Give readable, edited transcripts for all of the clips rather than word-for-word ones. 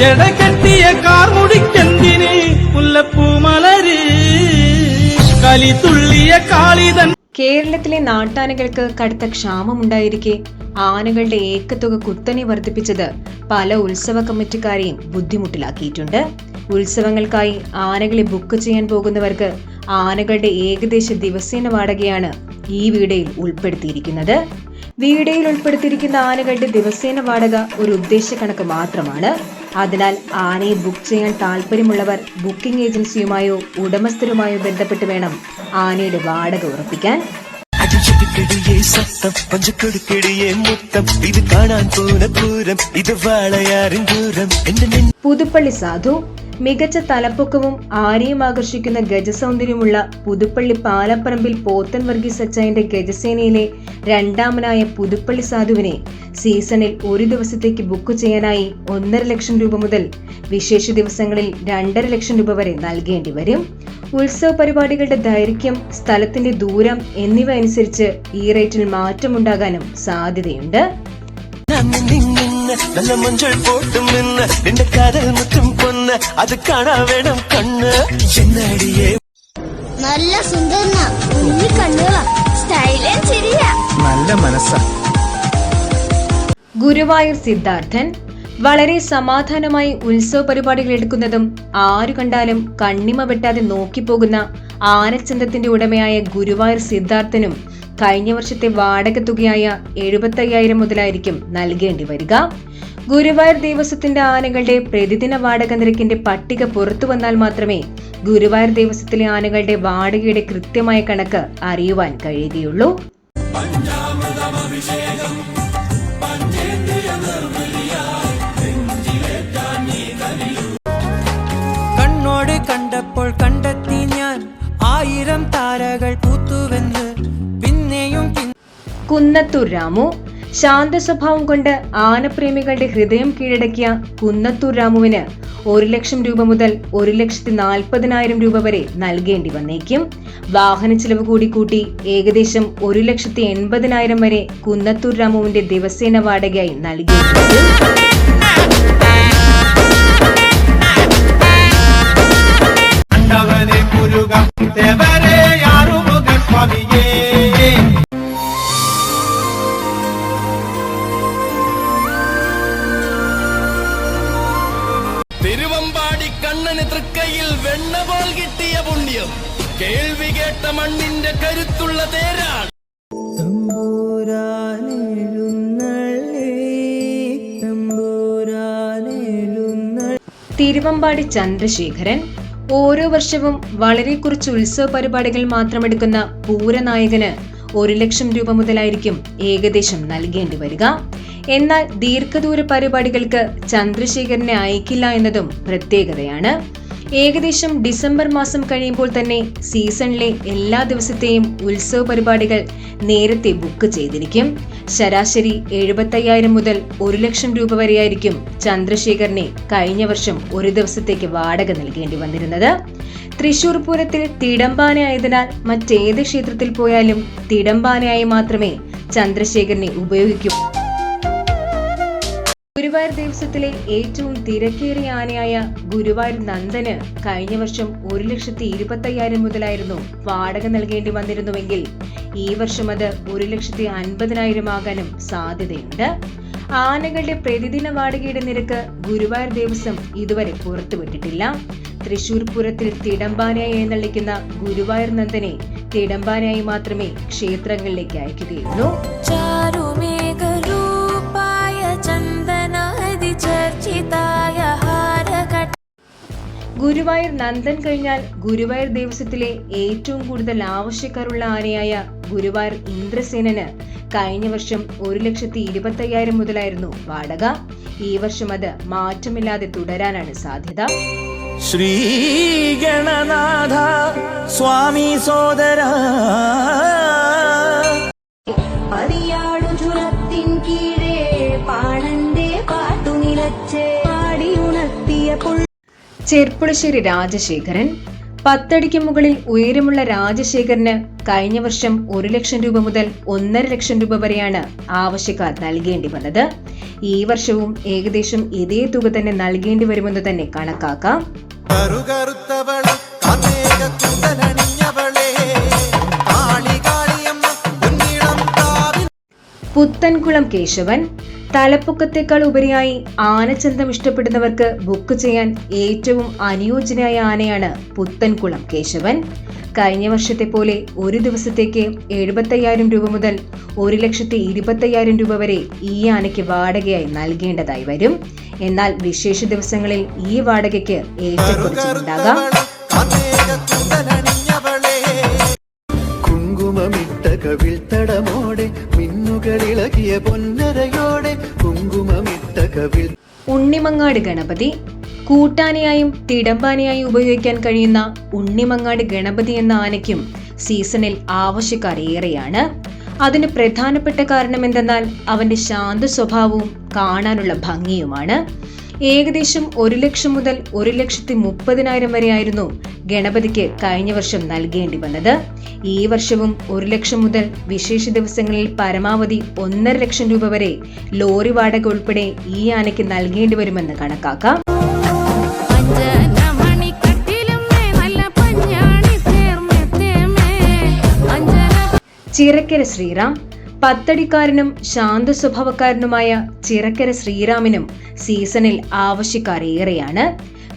ജടകെട്ടിയ കാർമുടിക്കെന്തിന് മുല്ലപ്പൂമലര് കലി തുള്ളിയ കാളിതൻ. കേരളത്തിലെ നാട്ടാനകൾക്ക് കടുത്ത ക്ഷാമമുണ്ടായിരിക്കെ ആനകളുടെ ഏക്കത്തുക കുത്തനെ വർദ്ധിപ്പിച്ചത് പല ഉത്സവ കമ്മിറ്റിക്കാരെയും ബുദ്ധിമുട്ടിലാക്കിയിട്ടുണ്ട്. ഉത്സവങ്ങൾക്കായി ആനകളെ ബുക്ക് ചെയ്യാൻ പോകുന്നവർക്ക് ആനകളുടെ ഏകദേശ ദിവസേന വാടകയാണ് ഈ വീഡിയോയിൽ ഉൾപ്പെടുത്തിയിരിക്കുന്നത്. വീഡിയോയിൽ ഉൾപ്പെടുത്തിയിരിക്കുന്ന ആനകളുടെ ദിവസേന വാടക ഒരു ഉദ്ദേശ കണക്ക് മാത്രമാണ്. അതിനാൽ ആനയെ ബുക്ക് ചെയ്യാൻ താല്പര്യമുള്ളവർ ബുക്കിംഗ് ഏജൻസിയുമായോ ഉടമസ്ഥരുമായോ ബന്ധപ്പെട്ട് വേണം ആനയുടെ വാടക ഉറപ്പിക്കാൻ. പുതുപ്പള്ളി സാധു മികച്ച തലപ്പൊക്കവും ആരെയും ആകർഷിക്കുന്ന ഗജസൗന്ദര്യമുള്ള പുതുപ്പള്ളി പാലപ്പറമ്പിൽ പോത്തൻ വർഗീസ് അച്ചായന്റെ ഗജസേനയിലെ രണ്ടാമനായ പുതുപ്പള്ളി സാധുവിനെ സീസണിൽ ഒരു ദിവസത്തേക്ക് ബുക്ക് ചെയ്യാനായി 1.5 ലക്ഷം രൂപ മുതൽ വിശേഷ ദിവസങ്ങളിൽ 2.5 ലക്ഷം രൂപ വരെ നൽകേണ്ടി വരും. ഉത്സവ പരിപാടികളുടെ ദൈർഘ്യം, സ്ഥലത്തിന്റെ ദൂരം എന്നിവ അനുസരിച്ച് ഈ റേറ്റിൽ മാറ്റമുണ്ടാകാനും സാധ്യതയുണ്ട്. നല്ല മഞ്ചൾ പോട്ടും നിന്റെ കരൽ മുറ്റും പൊന്ന് അത് കാണാ വേണം കണ്ണ് എന്നടിയേ. നല്ല സുന്ദരന ഉണ്ണി കണ്ണുകളാ, സ്റ്റൈലേ ശരിയാ, നല്ല മനസ്സാ. ഗുരുവായൂർ സിദ്ധാർത്ഥൻ വളരെ സമാധാനമായി ഉത്സവ പരിപാടികൾ എടുക്കുന്നതും ആരു കണ്ടാലും കണ്ണിമ വെട്ടാതെ നോക്കിപ്പോകുന്ന ആനച്ചന്തത്തിന്റെ ഉടമയായ ഗുരുവായൂർ സിദ്ധാർത്ഥനും കഴിഞ്ഞ വർഷത്തെ വാടക തുകയായ 75,000 മുതലായിരിക്കും നൽകേണ്ടി വരിക. ഗുരുവായൂർ ദേവസ്വത്തിന്റെ ആനകളുടെ പ്രതിദിന വാടക നിരക്കിന്റെ പട്ടിക പുറത്തു വന്നാൽ മാത്രമേ ഗുരുവായൂർ ദേവസ്വത്തിലെ ആനകളുടെ വാടകയുടെ കൃത്യമായ കണക്ക് അറിയുവാൻ കഴിയുകയുള്ളൂ. കണ്ണോട് കണ്ടപ്പോൾ കണ്ടെത്തി ഞാൻ 1000 താരകൾ പൂത്തുവെന്ന്. പിന്നെയും കുന്നത്തൂർ രാമു ശാന്ത സ്വഭാവം കൊണ്ട് ആനപ്രേമികളുടെ ഹൃദയം കീഴടക്കിയ കുന്നത്തൂർ രാമുവിന് 1 ലക്ഷം രൂപ മുതൽ 1,40,000 രൂപ വരെ നൽകേണ്ടി വന്നേക്കും. വാഹന ചിലവ് കൂടി കൂട്ടി ഏകദേശം 1,80,000 വരെ കുന്നത്തൂർ രാമുവിന്റെ ദിവസേന വാടകയായി നൽകിയിട്ടുണ്ട്. തിരുവമ്പാടി കണ്ണന് തൃക്കയിൽ വെണ്ണ പോൽ കിട്ടിയ പുണ്യം കേൾവി കേട്ട മണ്ണിന്റെ കരുത്തുള്ള തേരാണ്. തിരുവമ്പാടി ചന്ദ്രശേഖരൻ ഓരോ വർഷവും വളരെ കുറച്ച് ഉത്സവ പരിപാടികൾ മാത്രമെടുക്കുന്ന പൂരനായകന് 1 ലക്ഷം രൂപ മുതലായിരിക്കും ഏകദേശം നൽകേണ്ടി വരിക. എന്നാൽ ദീർഘദൂര പരിപാടികൾക്ക് ചന്ദ്രശേഖരനെ അയക്കില്ല എന്നതും പ്രത്യേകതയാണ്. ഏകദേശം ഡിസംബർ മാസം കഴിയുമ്പോൾ തന്നെ സീസണിലെ എല്ലാ ദിവസത്തെയും ഉത്സവ പരിപാടികൾ നേരത്തെ ബുക്ക് ചെയ്തിരിക്കും. ശരാശരി 75,000 മുതൽ 1 ലക്ഷം രൂപ വരെയായിരിക്കും ചന്ദ്രശേഖരനെ കഴിഞ്ഞ വർഷം ഒരു ദിവസത്തേക്ക് വാടക നൽകേണ്ടി വന്നിരുന്നത്. തൃശൂർ പൂരത്തിൽ തിടമ്പാനയായതിനാൽ മറ്റേത് ക്ഷേത്രത്തിൽ പോയാലും തിടമ്പാനയായി മാത്രമേ ചന്ദ്രശേഖരനെ ഉപയോഗിക്കൂ. ഗുരുവായൂർ ദേവസ്വത്തിലെ ഏറ്റവും തിരക്കേറിയ ആനയായ ഗുരുവായൂർ നന്ദന് കഴിഞ്ഞ വർഷം 1,20,000 മുതലായിരുന്നു വാടക നൽകേണ്ടി വന്നിരുന്നുവെങ്കിൽ ഈ വർഷം അത് 1,50,000 ആകാനും സാധ്യതയുണ്ട്. ആനകളുടെ പ്രതിദിന വാടകയുടെ നിരക്ക് ഗുരുവായൂർ ദേവസ്വം ഇതുവരെ പുറത്തുവിട്ടിട്ടില്ല. തൃശൂർ പൂരത്തിൽ തിടമ്പാനയായി എഴുന്നള്ളിക്കുന്ന ഗുരുവായൂർ നന്ദനെ തിടമ്പാനയായി മാത്രമേ ക്ഷേത്രങ്ങളിലേക്ക് അയക്കുകയുള്ളൂ. ഗുരുവായൂർ നന്ദൻ കഴിഞ്ഞാൽ ഗുരുവായൂർ ദേവസ്വത്തിലെ ഏറ്റവും കൂടുതൽ ആവശ്യക്കാരുള്ള ആനയായ ഗുരുവായൂർ ഇന്ദ്രസേനന് കഴിഞ്ഞ വർഷം 1,20,000 മുതലായിരുന്നു വാടക. ഈ വർഷം അത് മാറ്റമില്ലാതെ തുടരാനാണ് സാധ്യത. ശ്രീ ഗണനാഥ സ്വാമി സോദര ചെർപ്പുളശ്ശേരി രാജശേഖരൻ 10 അടിക്ക് മുകളിൽ ഉയരമുള്ള രാജശേഖരന് കഴിഞ്ഞ വർഷം 1 ലക്ഷം രൂപ മുതൽ 1.5 ലക്ഷം രൂപ വരെയാണ് ആവശ്യക്കാർ നൽകേണ്ടി വന്നത്. ഈ വർഷവും ഏകദേശം ഇതേ തുക തന്നെ നൽകേണ്ടി വരുമെന്ന് തന്നെ കണക്കാക്കാം. പുത്തൻകുളം കേശവൻ. തലപ്പൊക്കത്തേക്കാൾ ഉപരിയായി ആനച്ചന്തം ഇഷ്ടപ്പെടുന്നവർക്ക് ബുക്ക് ചെയ്യാൻ ഏറ്റവും അനുയോജ്യനായ ആനയാണ് പുത്തൻകുളം കേശവൻ. കഴിഞ്ഞ വർഷത്തെ പോലെ ഒരു ദിവസത്തേക്ക് 75,000 രൂപ മുതൽ 1,20,000 രൂപ വരെ ഈ ആനയ്ക്ക് വാടകയായി നൽകേണ്ടതായി വരും. എന്നാൽ വിശേഷ ദിവസങ്ങളിൽ ഈ വാടകയ്ക്ക് ഏറ്റക്കുറച്ചിലുണ്ടാകാം. കുങ്കുമമിട്ട കവിൾത്തടമോടെ മിന്നുകളിളകിയ പൊന്നരയോടെ കുങ്കുമമിട്ട കവിൾ. ഉണ്ണിമങ്ങാട് ഗണപതി. കൂട്ടാനയായും തിടമ്പാനയായും ഉപയോഗിക്കാൻ കഴിയുന്ന ഉണ്ണിമങ്ങാട് ഗണപതി എന്ന ആനയ്ക്കും സീസണിൽ ആവശ്യക്കാർ ഏറെയാണ്. അതിന് പ്രധാനപ്പെട്ട കാരണം എന്തെന്നാൽ അവന്റെ ശാന്ത സ്വഭാവവും കാണാനുള്ള ഭംഗിയുമാണ്. ഏകദേശം 1 ലക്ഷം മുതൽ 1,30,000 വരെയായിരുന്നു ഗണപതിക്ക് കഴിഞ്ഞ വർഷം നൽകേണ്ടി വന്നത്. ഈ വർഷവും 1 ലക്ഷം മുതൽ വിശേഷ ദിവസങ്ങളിൽ പരമാവധി 1.5 ലക്ഷം രൂപ വരെ ലോറി വാടക ഉൾപ്പെടെ ഈ ആനയ്ക്ക് നൽകേണ്ടി വരുമെന്ന് കണക്കാക്കാം. ചിറക്കര ശ്രീറാം. പത്തടിക്കാരനും ശാന്ത സ്വഭാവക്കാരനുമായ ചിറക്കര ശ്രീറാമിനും സീസണിൽ ആവശ്യക്കാർ ഏറെയാണ്.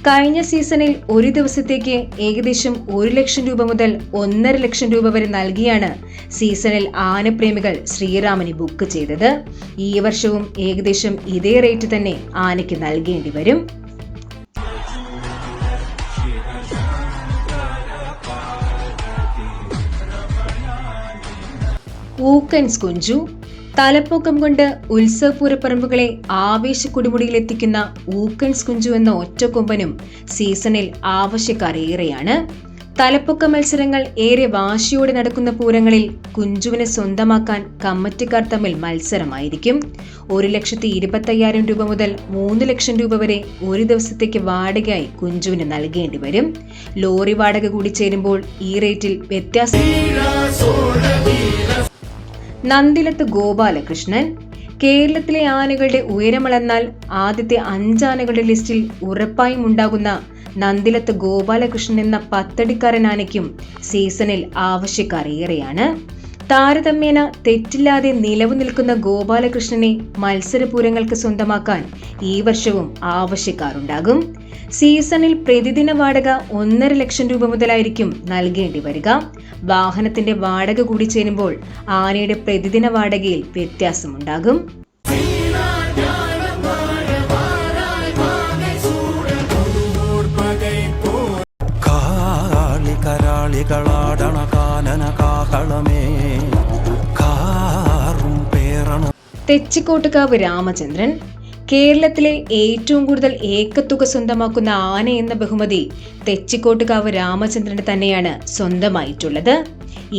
കഴിഞ്ഞ സീസണിൽ ഒരു ദിവസത്തേക്ക് ഏകദേശം 1 ലക്ഷം രൂപ മുതൽ 1.5 ലക്ഷം രൂപ വരെ നൽകിയാണ് സീസണിൽ ആനപ്രേമികൾ ശ്രീറാമിന് ബുക്ക് ചെയ്തത്. ഈ വർഷവും ഏകദേശം ഇതേ റേറ്റ് തന്നെ ആനയ്ക്ക് നൽകേണ്ടി വരും. ഊക്കൻസ് കുഞ്ചു. തലപ്പൊക്കം കൊണ്ട് ഉത്സവപൂരപ്പറമ്പുകളെ ആവേശക്കുടിമുടിയിലെത്തിക്കുന്ന ഊക്കൻസ് കുഞ്ചു എന്ന ഒറ്റക്കൊമ്പനും സീസണിൽ ആവശ്യക്കാർ ഏറെയാണ്. തലപ്പൊക്ക മത്സരങ്ങൾ ഏറെ വാശിയോടെ നടക്കുന്ന പൂരങ്ങളിൽ കുഞ്ചുവിനെ സ്വന്തമാക്കാൻ കമ്മിറ്റിക്കാർ തമ്മിൽ മത്സരമായിരിക്കും. 1,20,000 രൂപ മുതൽ 3 ലക്ഷം രൂപ വരെ ഒരു ദിവസത്തേക്ക് വാടകയായി കുഞ്ചുവിന് നൽകേണ്ടി വരും. ലോറി വാടക കൂടി ചേരുമ്പോൾ ഈ റേറ്റിൽ വ്യത്യാസം. നന്ദിലത്ത് ഗോപാലകൃഷ്ണൻ. കേരളത്തിലെ ആനകളുടെ ഉയരമളന്നാൽ ആദ്യത്തെ 5 ആനകളുടെ ലിസ്റ്റിൽ ഉറപ്പായും ഉണ്ടാകുന്ന നന്ദിലത്ത് ഗോപാലകൃഷ്ണൻ എന്ന 10അടിക്കാരൻ ആനയ്ക്കും സീസണിൽ ആവശ്യക്കാർ ഏറെയാണ്. താരതമ്യേന തെറ്റില്ലാതെ നിലവു നിൽക്കുന്ന ഗോപാലകൃഷ്ണനെ മത്സരപൂരങ്ങൾക്ക് സ്വന്തമാക്കാൻ ഈ വർഷവും ആവശ്യക്കാരുണ്ടാകും. സീസണിൽ പ്രതിദിന വാടക 1.5 ലക്ഷം രൂപ മുതലായിരിക്കും നൽകേണ്ടി വരിക. വാഹനത്തിന്റെ വാടക കൂടി ചേരുമ്പോൾ ആനയുടെ പ്രതിദിന വാടകയിൽ വ്യത്യാസമുണ്ടാകും. തെച്ചിക്കോട്ടുകാവ് രാമചന്ദ്രൻ. കേരളത്തിലെ ഏറ്റവും കൂടുതൽ ഏക്കത്തുക സ്വന്തമാക്കുന്ന ആന എന്ന ബഹുമതി തെച്ചിക്കോട്ടുകാവ് രാമചന്ദ്രന് തന്നെയാണ് സ്വന്തമായിട്ടുള്ളത്.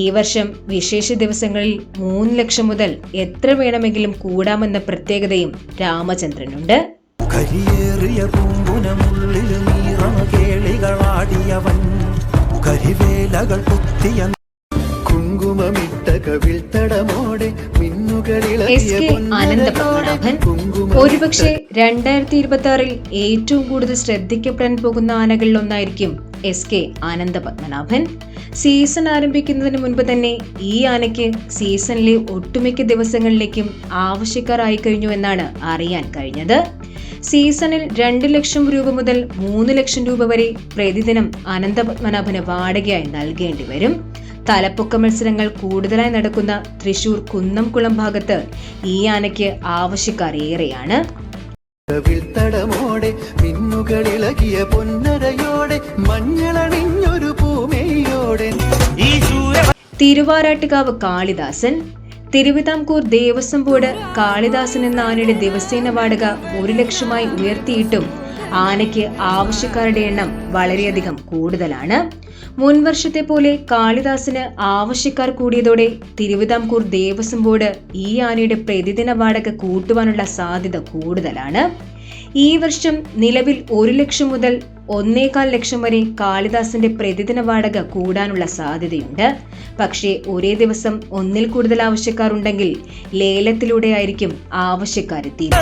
ഈ വർഷം വിശേഷ ദിവസങ്ങളിൽ 3 ലക്ഷം മുതൽ എത്ര വേണമെങ്കിലും കൂടാമെന്ന പ്രത്യേകതയും രാമചന്ദ്രനുണ്ട്. S K Ananthapadmanabhan. ഒരുപക്ഷെ 2026 ഏറ്റവും കൂടുതൽ ശ്രദ്ധിക്കപ്പെടാൻ പോകുന്ന ആനകളിൽ ഒന്നായിരിക്കും എസ് കെ അനന്തപത്മനാഭൻ. സീസൺ ആരംഭിക്കുന്നതിന് മുൻപ് തന്നെ ഈ ആനയ്ക്ക് സീസണിലെ ഒട്ടുമിക്ക ദിവസങ്ങളിലേക്കും ആവശ്യക്കാരായി കഴിഞ്ഞു എന്നാണ് അറിയാൻ കഴിഞ്ഞത്. സീസണിൽ 2 ലക്ഷം രൂപ മുതൽ 3 ലക്ഷം രൂപ വരെ പ്രതിദിനം അനന്തപത്മനാഭന് വാടകയായി നൽകേണ്ടി വരും. തലപ്പൊക്ക മത്സരങ്ങൾ കൂടുതലായി നടക്കുന്ന തൃശൂർ കുന്നംകുളം ഭാഗത്ത് ഈ ആനയ്ക്ക് ആവശ്യക്കാർ ഏറെയാണ്. തിരുവാരാട്ടുകാവ് കാളിദാസൻ. തിരുവിതാംകൂർ ദേവസ്വം ബോർഡ് കാളിദാസൻ എന്ന ആനയുടെ ദിവസേന വാടക 1 ലക്ഷമായി ഉയർത്തിയിട്ടും ആനയ്ക്ക് ആവശ്യക്കാരുടെ എണ്ണം വളരെയധികം കൂടുതലാണ്. മുൻവർഷത്തെ പോലെ കാളിദാസിന് ആവശ്യക്കാർ കൂടിയതോടെ തിരുവിതാംകൂർ ദേവസ്വം ബോർഡ് ഈ ആനയുടെ പ്രതിദിന വാടക കൂട്ടുവാനുള്ള സാധ്യത കൂടുതലാണ്. ഈ വർഷം നിലവിൽ 1 ലക്ഷം മുതൽ 1.25 ലക്ഷം വരെ കാളിദാസന്റെ പ്രതിദിന വാടക കൂടാനുള്ള സാധ്യതയുണ്ട്. പക്ഷേ ഒരേ ദിവസം 1-ൽ കൂടുതൽ ആവശ്യക്കാർ ഉണ്ടെങ്കിൽ ലേലത്തിലൂടെയായിരിക്കും ആവശ്യക്കാരെത്തിയത്.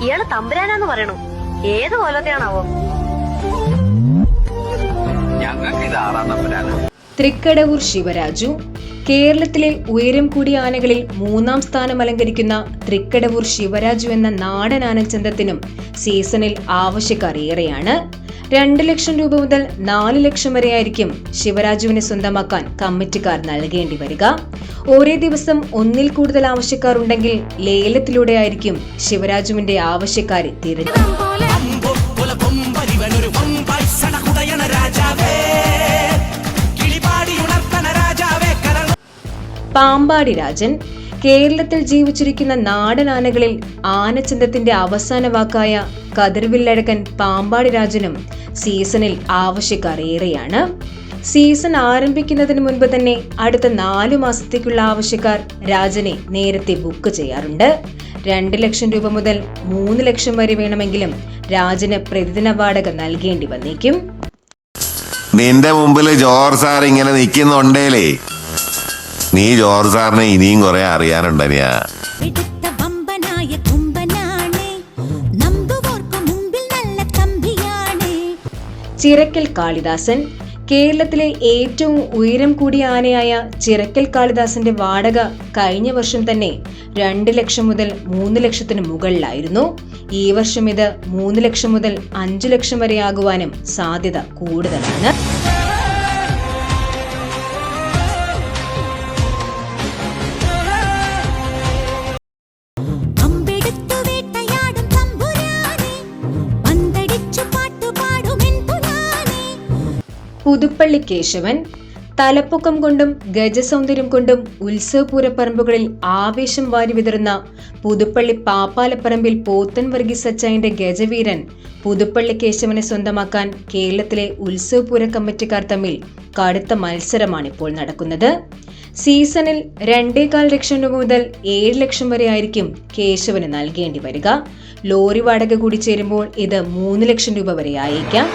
ഇയാള് തമ്പുരാനാന്ന് പറയണു. ഏത് കൊല്ലത്തെയാണാവോ? തൃക്കടവൂർ ശിവരാജു. കേരളത്തിലെ ഉയരം കൂടിയ ആനകളിൽ 3-ാം സ്ഥാനം അലങ്കരിക്കുന്ന തൃക്കടവൂർ ശിവരാജു എന്ന നാടൻ ആനച്ചന്തത്തിനും സീസണിൽ ആവശ്യക്കാർ ഏറെയാണ്. 2 ലക്ഷം രൂപ മുതൽ 4 ലക്ഷം വരെയായിരിക്കും ശിവരാജുവിനെ സ്വന്തമാക്കാൻ കമ്മിറ്റിക്കാർ നൽകേണ്ടി വരിക. ഒരേ ദിവസം 1-ൽ കൂടുതൽ ആവശ്യക്കാർ ഉണ്ടെങ്കിൽ ലേലത്തിലൂടെയായിരിക്കും ശിവരാജുവിന്റെ ആവശ്യക്കാരെ തിരഞ്ഞെടുക്കുക. പാമ്പാടി രാജൻ. കേരളത്തിൽ ജീവിച്ചിരിക്കുന്ന നാടൻ ആനകളിൽ ആനച്ചന്തത്തിന്റെ അവസാന വാക്കായ കതിർവില്ലഴകൻ പാമ്പാടി രാജനും സീസണിൽ ആവശ്യക്കാർ ഏറെയാണ്. സീസൺ ആരംഭിക്കുന്നതിന് മുൻപ് തന്നെ അടുത്ത 4 മാസത്തേക്കുള്ള ആവശ്യക്കാർ രാജനെ നേരത്തെ ബുക്ക് ചെയ്യാറുണ്ട്. 2 ലക്ഷം രൂപ മുതൽ 3 ലക്ഷം വരെ വേണമെങ്കിലും രാജന് പ്രതിദിന വാടക നൽകേണ്ടി വന്നേക്കും. നിന്റെ മുമ്പിൽ ജോർജ് സാർ ഇങ്ങനെ നിൽക്കുന്നുണ്ടേലേ, നീ ജോർജ് സാറിനെ ഇനിയും കുറെ അറിയാനുണ്ടനിയാ. ചിറക്കൽ കാളിദാസൻ. കേരളത്തിലെ ഏറ്റവും ഉയരം കൂടിയ ആനയായ ചിറക്കൽ കാളിദാസന്റെ വാടക കഴിഞ്ഞ വർഷം തന്നെ 2 ലക്ഷം മുതൽ 3 ലക്ഷത്തിന് മുകളിലായിരുന്നു. ഈ വർഷം ഇത് 3 ലക്ഷം മുതൽ 5 ലക്ഷം വരെ ആകുവാനും സാധ്യത കൂടുതലാണ്. പുതുപ്പള്ളി കേശവൻ. തലപ്പൊക്കം കൊണ്ടും ഗജസൗന്ദര്യം കൊണ്ടും ഉത്സവപൂരപ്പറമ്പുകളിൽ ആവേശം വാരി വിതറുന്ന പുതുപ്പള്ളി പാപ്പാലപ്പറമ്പിൽ പോത്തൻ വർഗീസ് അച്ചായന്റെ ഗജവീരൻ പുതുപ്പള്ളി കേശവനെ സ്വന്തമാക്കാൻ കേരളത്തിലെ ഉത്സവപൂര കമ്മിറ്റിക്കാർ തമ്മിൽ കടുത്ത മത്സരമാണിപ്പോൾ നടക്കുന്നത്. സീസണിൽ 2.25 ലക്ഷം രൂപ മുതൽ 7 ലക്ഷം വരെ ആയിരിക്കും കേശവന് നൽകേണ്ടി വരിക. ലോറി വാടക കൂടി ചേരുമ്പോൾ ഇത് 3 ലക്ഷം രൂപ വരെ ആയേക്കാം.